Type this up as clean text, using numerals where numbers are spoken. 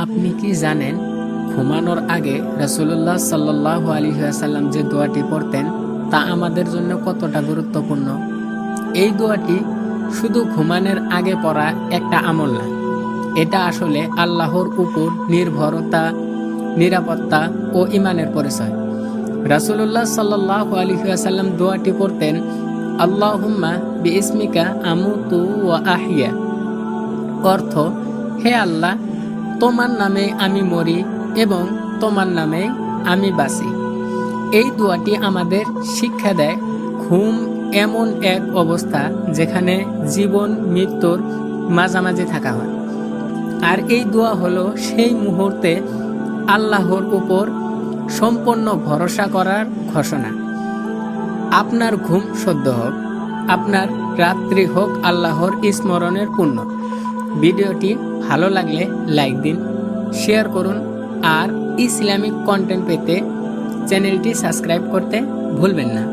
আপনি কি জানেন ঘুমানোর আগে রাসূলুল্লাহ সাল্লাল্লাহু আলাইহি ওয়াসাল্লাম যে দোয়াটি পড়তেন তা আমাদের জন্য কতটা গুরুত্বপূর্ণ? এই দোয়াটি শুধু ঘুমানোর আগে পড়া একটা আমল না, এটা আসলে আল্লাহর উপর নির্ভরতা, নিরাপত্তা ও ঈমানের পরিচয়। রাসূলুল্লাহ সাল্লাল্লাহু আলাইহি ওয়াসাল্লাম দোয়াটি পড়তেন, আল্লাহুম্মা বিইসমিকা আমুতু ওয়া আহইয়া। অর্থ, হে আল্লাহ, তোমার নামে আমি মরি এবং তোমার নামে আমি বাঁচি। এই দোয়াটি আমাদের শিক্ষা দেয় ঘুম এমন এক অবস্থা যেখানে জীবন মৃত্যুর মাঝামাঝি থাকা হয়। আর এই দোয়া হলো সেই মুহূর্তে আল্লাহর উপর সম্পূর্ণ ভরসা করার ঘোষণা। আপনার ঘুম শুদ্ধ হোক, আপনার রাত্রি হোক আল্লাহর স্মরণের পূর্ণ। ভিডিওটি ভালো লাগলে লাইক দিন, শেয়ার করুন আর ইসলামিক কন্টেন্ট পেতে চ্যানেলটি সাবস্ক্রাইব করতে ভুলবেন না।